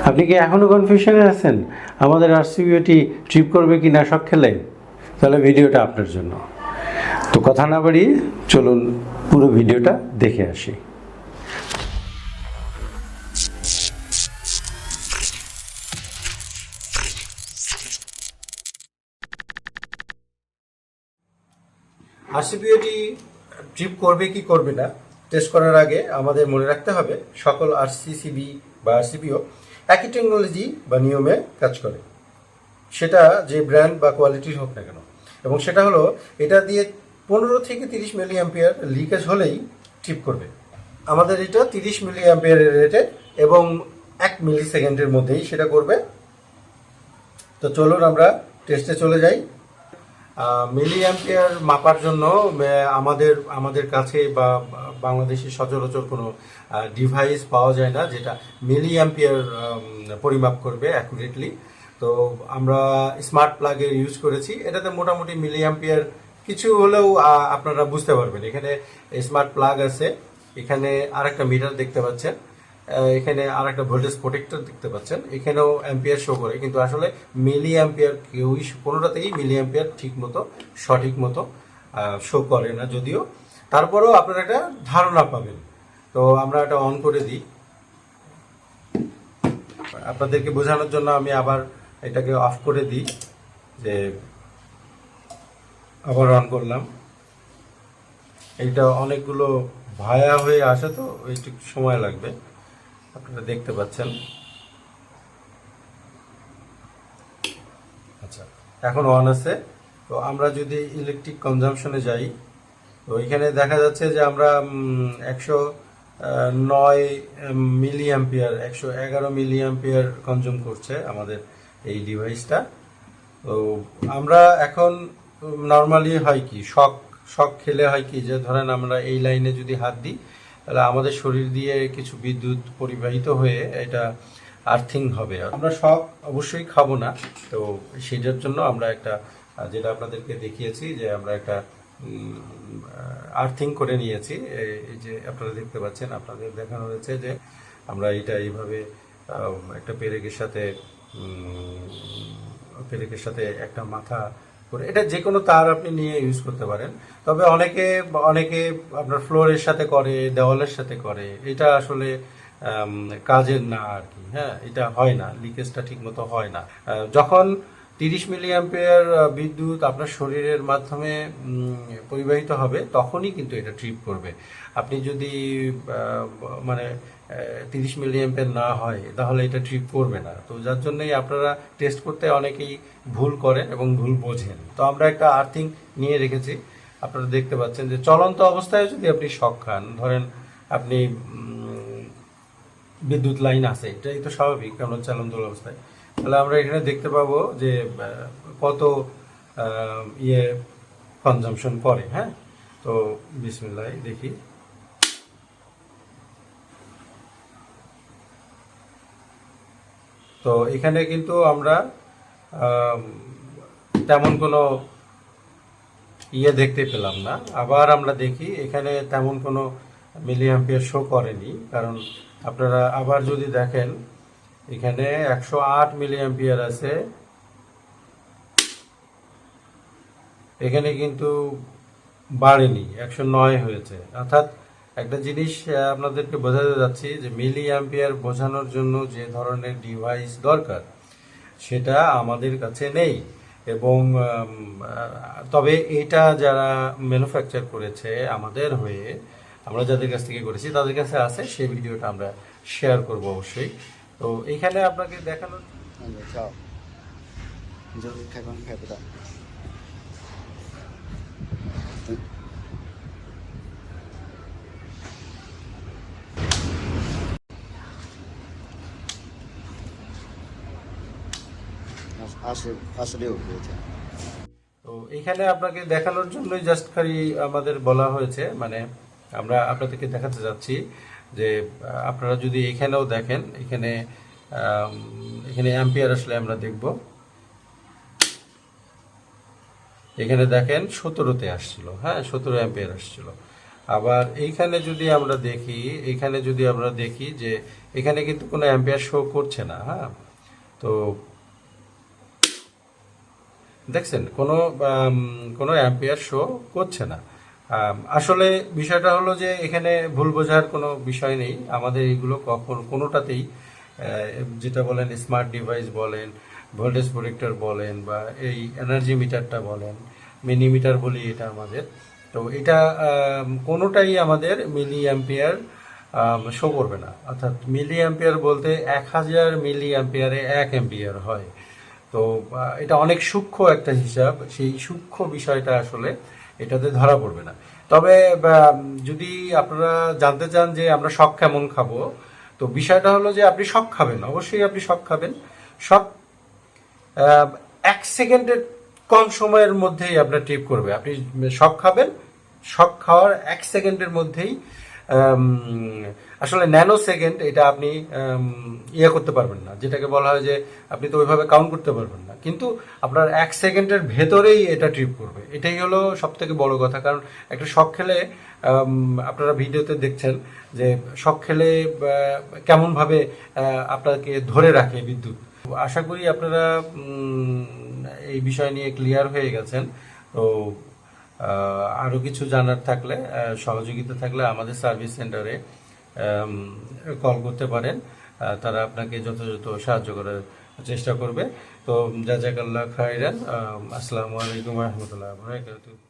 আপনি কি এখনও কনফিউশনে আছেন আমাদের আরসিবিওটি ট্রিপ করবে কি না শখ খেলে? তাহলে ভিডিওটা আপনার জন্য। তো কথা না বাড়িয়ে চলুন পুরো ভিডিওটা দেখে আসি। আরসিবিওটি ট্রিপ করবে কি করবে না টেস্ট করার আগে আমাদের মনে রাখতে হবে সকল আরসিসিবি বা আরসিবিও একই টেকনোলজি বা নিয়মে কাজ করে, সেটা যে ব্র্যান্ড বা কোয়ালিটির হোক না কেন। এবং সেটা হলো এটা দিয়ে 15 থেকে 30 মিলি অ্যাম্পিয়ার লিকেজ হলেই ট্রিপ করবে। আমাদের এটা 30 মিলি অ্যাম্পিয়ারের রেটে এবং 1 মিলি সেকেন্ডের মধ্যেই সেটা করবে। তো চলুন আমরা টেস্টে চলে যাই। মিলি অ্যাম্পিয়ার মাপার জন্য আমাদের কাছে বা বাংলাদেশে সচরাচর কোনো ডিভাইস পাওয়া যায় না যেটা মিলি অ্যাম্পিয়ার পরিমাপ করবে অ্যাকুরেটলি। তো আমরা স্মার্ট প্লাগের ইউজ করেছি, এটাতে মোটামুটি মিলি অ্যাম্পিয়ার কিছু হলেও আপনারা বুঝতে পারবেন। এখানে স্মার্ট প্লাগ আছে, এখানে আরেকটা মিটার দেখতে পাচ্ছেন, এখানে আর একটা ভোল্টেজ প্রোটেক্টর দেখতে পাচ্ছেন, এখানেও অ্যাম্পিয়ার শো করে, কিন্তু আসলে মিলি অ্যাম্পিয়ার কেউই কোনোটাতেই মিলি অ্যাম্পিয়ার ঠিক মতো সঠিক মতো শো করে না, যদিও তারপরেও আপনারা একটা ধারণা পাবেন। তো আমরা এটা অন করে দিই আপনাদেরকে বোঝানোর জন্য। আমি আবার এটাকে অফ করে দিই, যে আবার অন করলাম। এইটা অনেকগুলো ভায়া হয়ে আসে, তো একটু সময় লাগবে, আপনারা দেখতে পাচ্ছেন। আচ্ছা, এখন অন আছে। তো আমরা যদি ইলেকট্রিক কনজামশনে যাই, তো এখানে দেখা যাচ্ছে যে আমরা 109 milli ampere 111 milli ampere consume করছে আমাদের এই ডিভাইসটা। তো আমরা এখন নর্মালি হয় কি, শক খেলে হয় কি, যে ধরেন আমরা এই লাইনে যদি হাত দিই তাহলে আমাদের শরীর দিয়ে কিছু বিদ্যুৎ পরিবাহিত হয়ে এটা আর্থিং হবে। আমরা শক অবশ্যই খাবো না, তো সেটার জন্য আমরা একটা যেটা আপনাদেরকে দেখিয়েছি, যে আমরা একটা আর্থিং করে নিয়েছি। এই যে আপনারা দেখতে পাচ্ছেন, আপনাদের দেখানো হয়েছে যে আমরা এটা এইভাবে একটা পেরেকের সাথে একটা মাথা করে, এটা যে কোনো তার আপনি নিয়ে ইউজ করতে পারেন। তবে অনেকে আপনার ফ্লোরের সাথে করে, দেওয়ালের সাথে করে, এটা আসলে কাজের না আর কি। হ্যাঁ, এটা হয় না, লিকেজটা ঠিক মতো হয় না। যখন 30 মিলি অ্যাম্পিয়ার বিদ্যুৎ আপনার শরীরের মাধ্যমে পরিবাহিত হবে, তখনই কিন্তু এটা ট্রিপ করবে। আপনি যদি মানে 30 মিলি অ্যাম্পিয়ার না হয়, তাহলে এটা ট্রিপ করবে না। তো যার জন্যই আপনারা টেস্ট করতে অনেকেই ভুল করেন এবং ভুল বোঝেন। তো আমরা একটা আর্থিং নিয়ে রেখেছি, আপনারা দেখতে পাচ্ছেন যে চলন্ত অবস্থায় যদি আপনি শক খান, ধরেন আপনি বিদ্যুৎ লাইন আছে, এটাই তো স্বাভাবিক, কারণ চলন্ত অবস্থায়, তাহলে আমরা এখানে দেখতে পাবো যে কত কনজামশন করে। হ্যাঁ, তো বিসমিল্লাহ দেখি। তো এখানে কিন্তু আমরা তেমন কোনো দেখতে পেলাম না। আবার আমরা দেখি, এখানে তেমন কোনো মিলি অ্যাম্পিয়ার শো করেনি, কারণ আপনারা আবার যদি দেখেন এখানে 108 মিলি অ্যাম্পিয়ার আছে, এখানে কিন্তু বাড়েনি, 109 হয়েছে। অর্থাৎ একটা জিনিস আপনাদেরকে বোঝাতে যাচ্ছি, যে মিলি অ্যাম্পিয়ার বোঝানোর জন্য যে ধরনের ডিভাইস দরকার সেটা আমাদের কাছে নেই। এবং তবে এটা যারা ম্যানুফ্যাকচার করেছে আমাদের হয়ে, আমরা যাদের কাছ থেকে করেছি তাদের কাছে আছে, সেই ভিডিওটা আমরা শেয়ার করব অবশ্যই। তো এইখানে আপনাকে দেখানোর তো এইখানে আপনাকে দেখানোর জন্যই জাস্ট খালি আমাদের বলা হয়েছে, মানে আমরা আপনাদেরকে দেখাতে যাচ্ছি যে আপনারা যদি এখানেও দেখেন, এখানে এখানে অ্যাম্পিয়ার আসলে আমরা দেখব, এখানে দেখেন 17তে আসছিল। হ্যাঁ, 17 অ্যাম্পিয়ার আসছিল। আবার এইখানে যদি আমরা দেখি যে এখানে কিন্তু কোনো অ্যাম্পিয়ার শো করছে না। হ্যাঁ, তো দেখছেন কোনো অ্যাম্পিয়ার শো করছে না। আসলে বিষয়টা হলো যে এখানে ভুল বোঝার কোনো বিষয় নেই। আমাদের এগুলো কোনোটাতেই যেটা বলেন স্মার্ট ডিভাইস বলেন, ভোল্টেজ প্রোটেক্টর বলেন, বা এই এনার্জি মিটারটা বলেন, মিনি মিটার বলি এটা আমাদের, তো এটা কোনোটাই আমাদের মিলি অ্যাম্পিয়ার শো করবে না। অর্থাৎ মিলি অ্যাম্পিয়ার বলতে 1000 মিলি অ্যাম্পিয়ারে 1 অ্যাম্পিয়ার হয়। তো এটা অনেক সূক্ষ্ম একটা হিসাব, সেই সূক্ষ্ম বিষয়টা আসলে এটাতে ধরা পড়বে না। তবে যদি আপনারা জানতে চান যে আমরা শক কেমন খাবো, তো বিষয়টা হলো যে আপনি শক খাবেন, অবশ্যই আপনি শক খাবেন। শক 1 সেকেন্ডের কম সময়ের মধ্যেই আপনার ট্রিপ করবে। আপনি শক খাবেন, শক খাওয়ার 1 সেকেন্ডের মধ্যেই আসলে ন্যানো সেকেন্ড এটা আপনি ইয়ে করতে পারবেন না, যেটাকে বলা হয় যে আপনি তো ওইভাবে কাউন্ট করতে পারবেন না, কিন্তু আপনার 1 সেকেন্ডের ভেতরেই এটা ট্রিপ করবে। এটাই হলো সব থেকে বড় কথা। কারণ একটা শক খেলে আপনারা ভিডিওতে দেখছেন যে শক খেলে কেমনভাবে আপনাকে ধরে রাখে বিদ্যুৎ। আশা করি আপনারা এই বিষয় নিয়ে ক্লিয়ার হয়ে গেছেন। তো আরও কিছু জানার থাকলে, সহযোগিতা থাকলে আমাদের সার্ভিস সেন্টারে কল করতে পারেন। তারা আপনাকে যথাযথ সাহায্য করার চেষ্টা করবে। তো জাযাকাল্লাহ খাইরান। আসসালামু আলাইকুম ওয়া রাহমাতুল্লাহি ওয়া বারাকাতুহু।